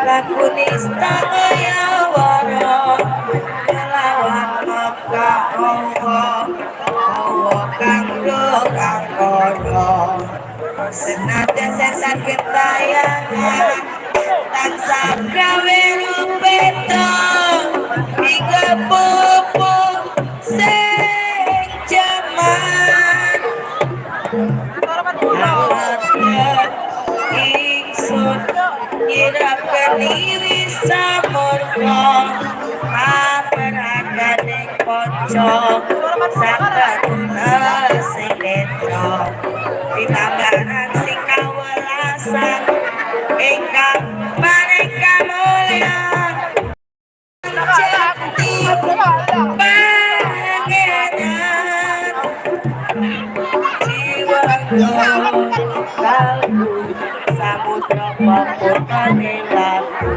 Lakunista kaya waro kelawan maka Allah kanggo kanggono senajan setan gentayangan tansah gawe rupeto tiga pupuk sing jaman ingsun nyirapkan diri samurno apen-apene pocong sakatuna sing netro ditambahkan sing kawelasan ingkang maneka mulya cantik pangeran jiwa kalbu samudra paputane laku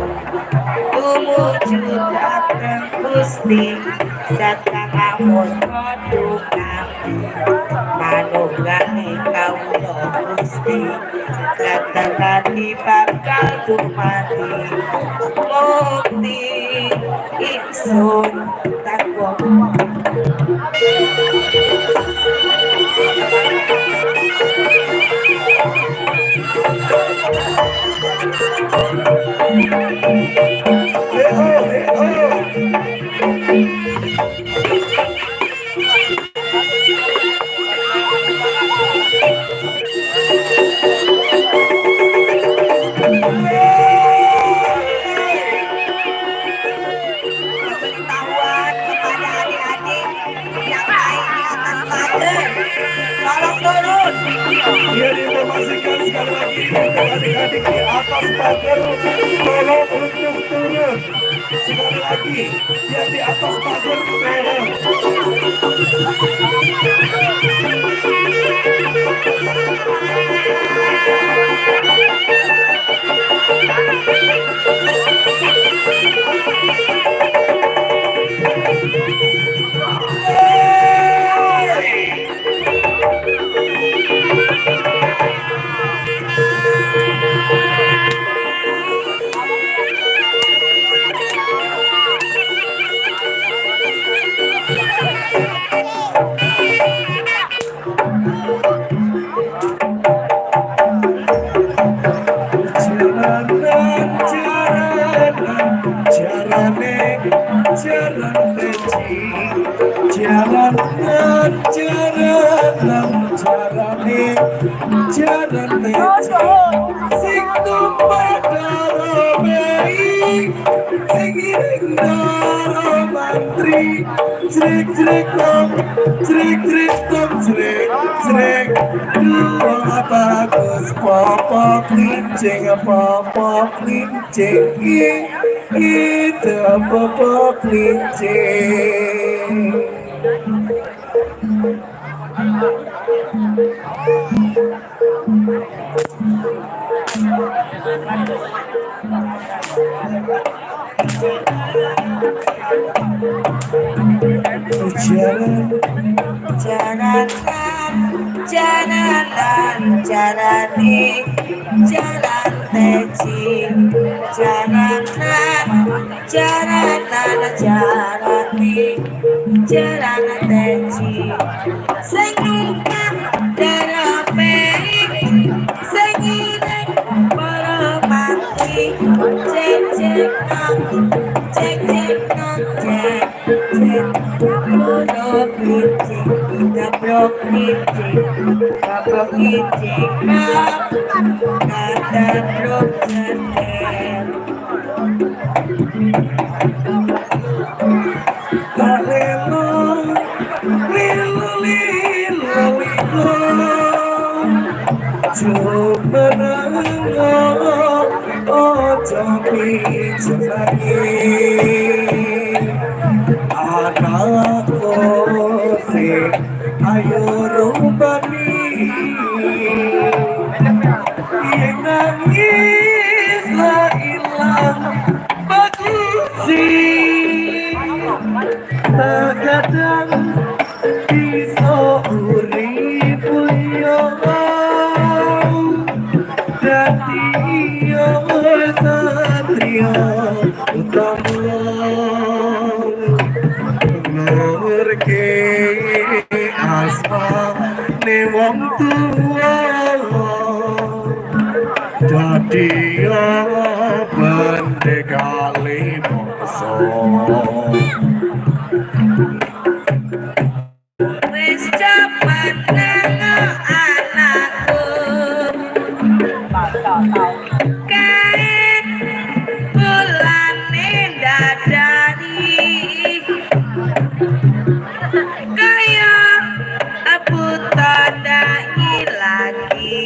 tumuju dateng Gusti datang amun kodukati manunggale kawula Gusti datang hati bakal dumati mukti ingsun takwa Dia diinformasikan sekali lagi adik-adik di atas pagar tolong untuk turun. Sekali lagi yang di atas pagar tolong. Bagus papa klincing papa klincing kita papa klincing jalani jalan teci jalan teci sing numpak darape kijing, dabrok kijing, kadabrok jender. Lilo, lilo, lilo, lilo. Coba nangok, ojo pijet lagi. Anakku sing ayo rubani. Yang nangis lah ilang bagus sih. Terkadang bisa urip yo dadi yo satria utama nurke asma ne wong tuwa dadi yo bende kali mongso. Wis cepet nengok anakku, kae bulane dadani, kaya buta dai lagi.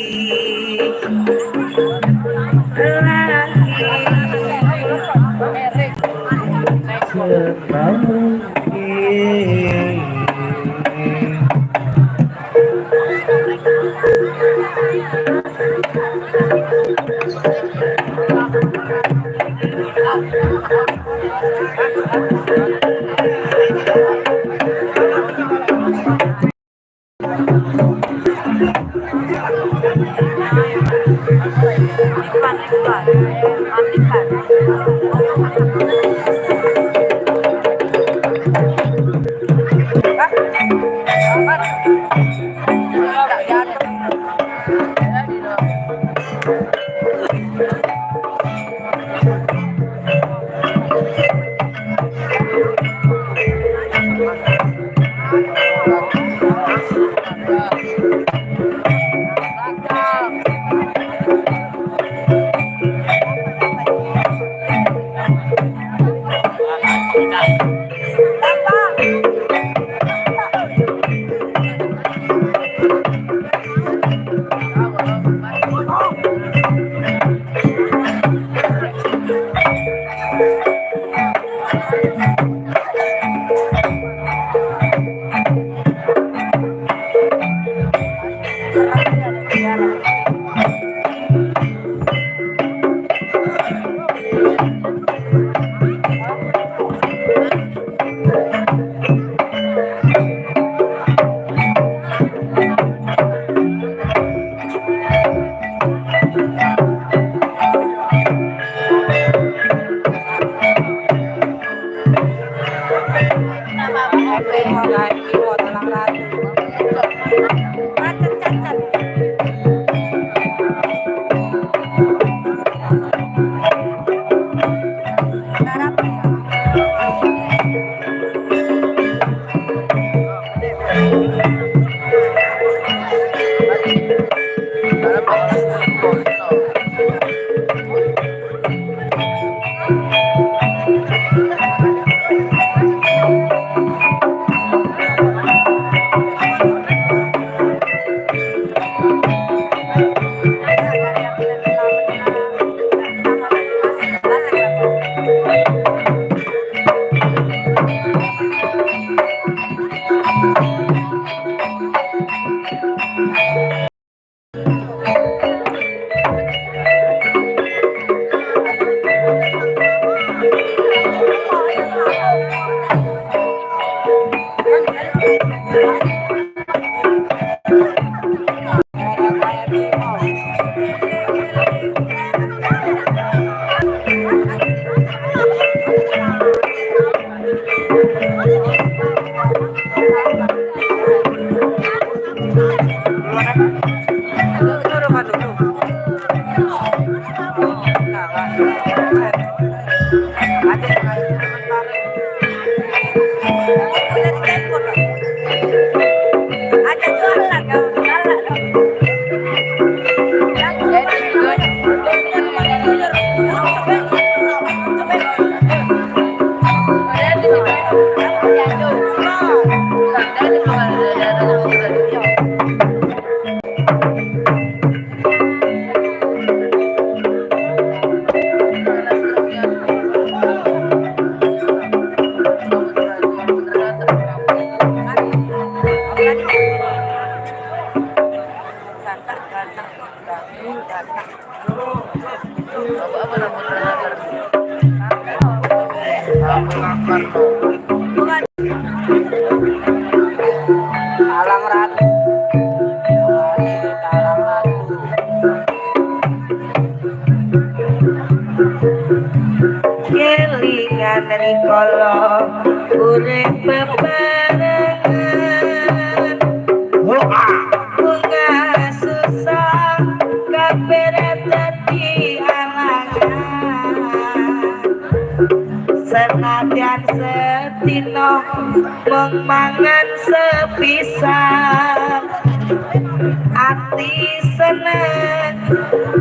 Talang ratu. Talang ratu. kelingan rikala urip bebarengan bunga susah kabeh dadi alangan senadyan setino mung mangan sepisan ati seneng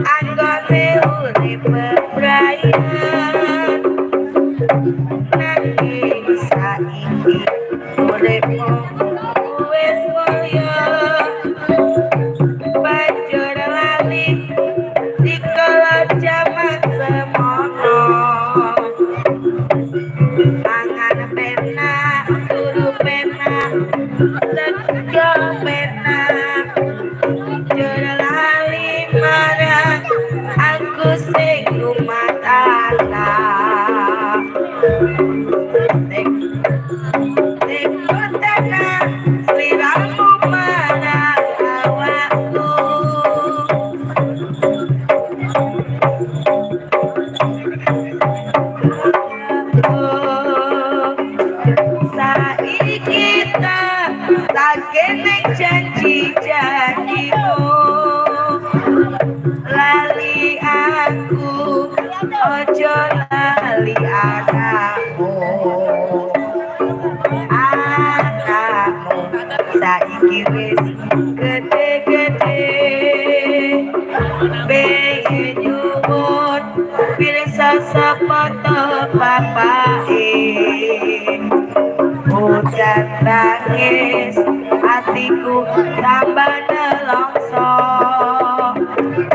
anggone urip bebrayan nanging saiki uripmu wis mulya banjur lali dikala jaman semono tangan penak turu penak lega penak banjur lali marang aku sing rumah tangga sliramu marang awakku saiki tak kene janji-janjimu lali aku ojo lali anakmu saiki wis gede-gede pengen nyuwun pirsa sapa to bapake udan nangis hatiku tambah nelongso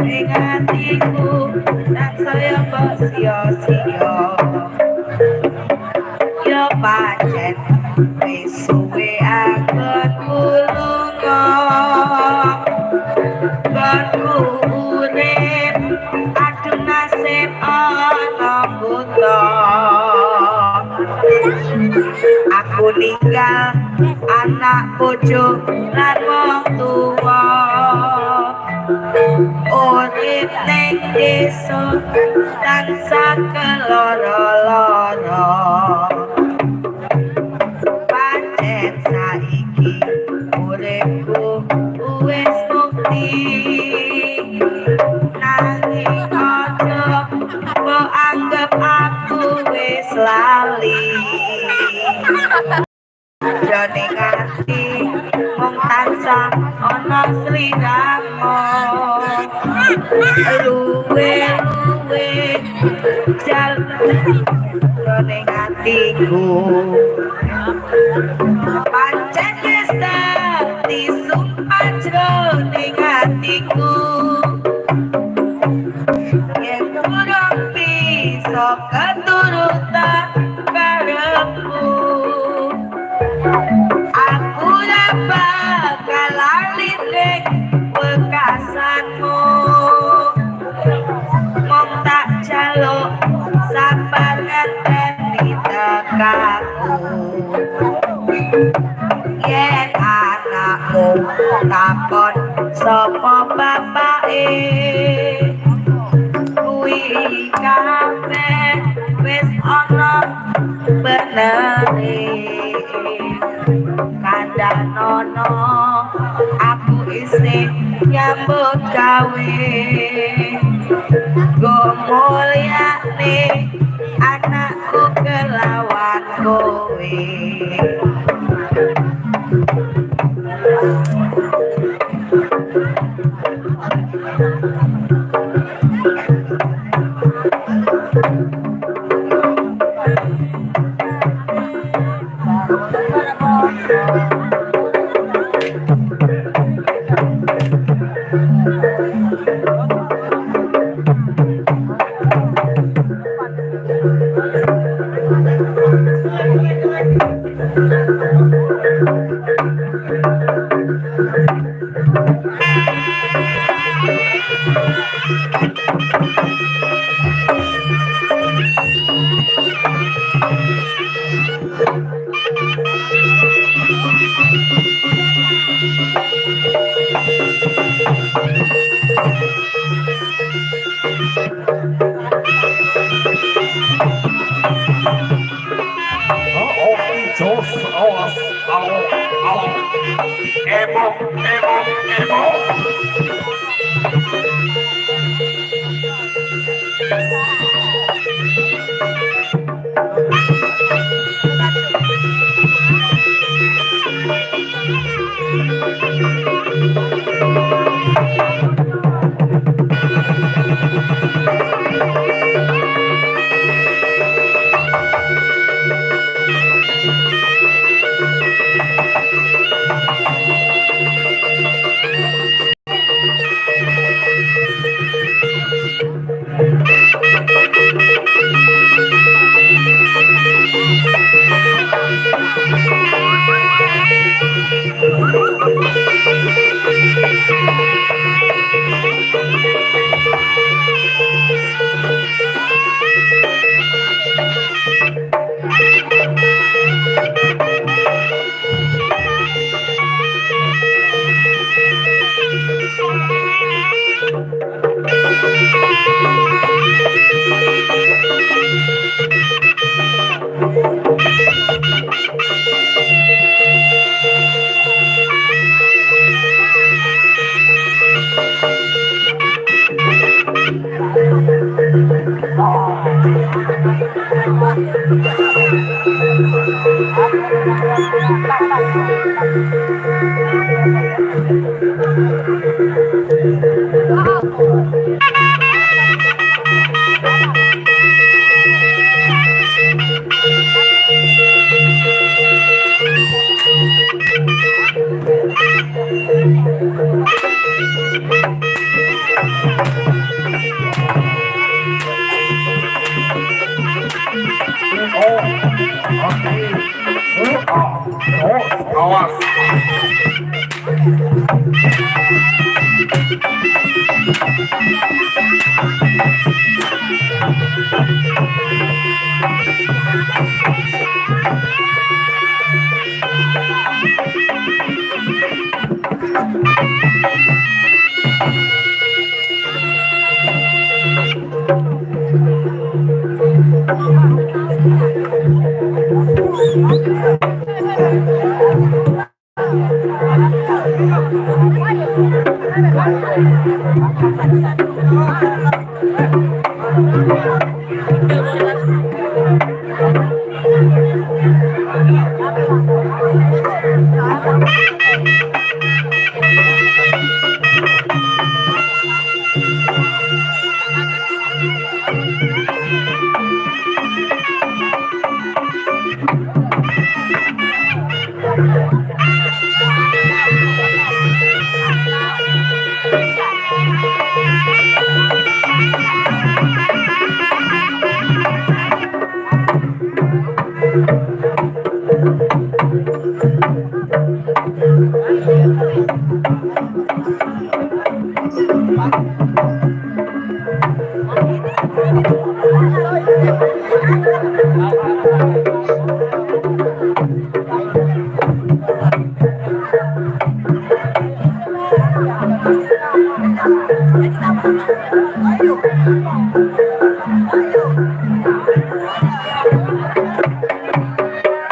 ning hatiku tansaya mbok sia-sia yo pancen wis suwe aku lunga konku urip aduh nasib ana buta aku ninggal anak bojo lan wong tuwa urip ning desa tansah keloro-loro pancen saiki uripku wis bukti nanging ojo mbok anggap aku wis lali jane ati mung tansah ana sliramu luwe-luwe jalan jane atiku pancen wis dadi sumpah jroning atiku yen durung bisa keturutan karepku aku ora bakal lali ning wekasanmu mung tak jaluk sabar ngenteni tekaku yen anakmu takon sapa bapake kuwi kabeh wis ana benere kandhanono aku isih nyambut gawe go mulyane anakku kelawan kowe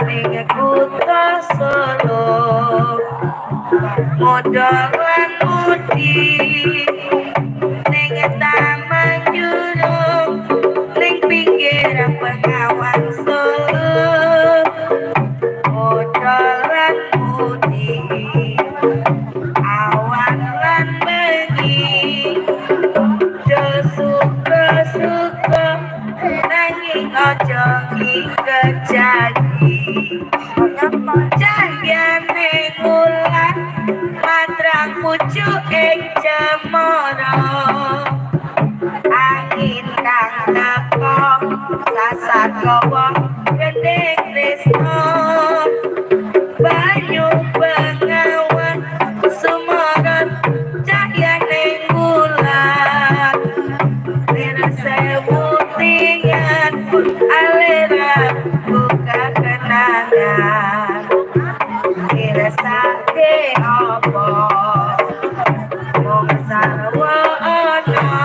ning kutha Solo modolan mudi ning taman jurung ning pinggir pengawan Solo modolan mudi awan lan bengi suka-suka nanging aja ngikejagi cahyane ngulan matrang pucuk ing cemara angin kang teka sasagawa gede Krisna banyu bengawan sumaran cahyane ngulan sewu tingan aliran buka kenangan dirasake apa wong sarwa ana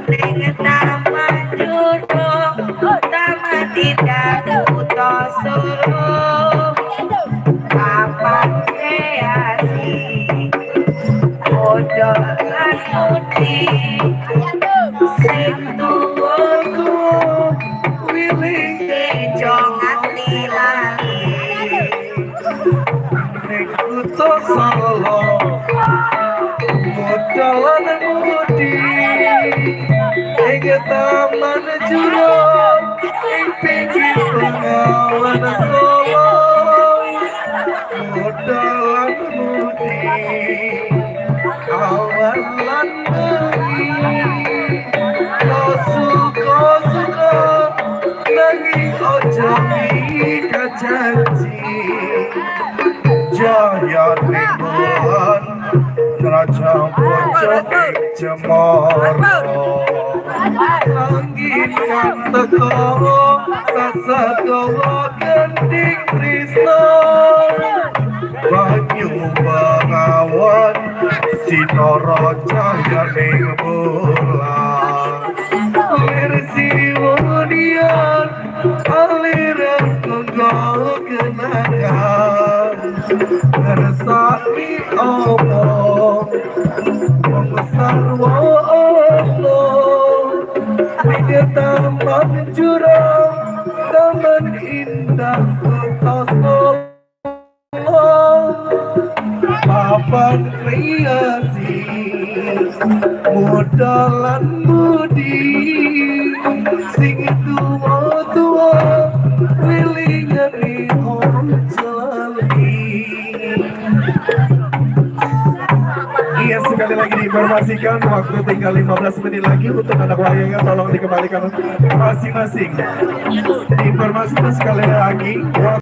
ning taman jurung taman tidak kutha Solo papan kreasi Ojo lan mudi sing tuwa-tuwa Wiling ijo nganti lali ning kutha Solo modalan mudi ing taman jurong ing pinggir Bengawan Solo modalan mudi awan lan bengi suka nanging ojo mika janji jaya ning Raja pojok Cemoro langit kan teko sasagawa gending tresno banyu bengawan sinara cahya ning bulan lir siwunian aliran kanggo kenangan ngersani omong wong sarwa Allah pinggir taman jurang taman indah kota Solo papan kreasi modalan mudi sing tuwa-tuwa wilingan ihong celali. Iya, sekali lagi diinformasikan waktu tinggal 15 menit lagi untuk anak wayangnya tolong dikembalikan masing-masing. Diinformasikan sekali lagi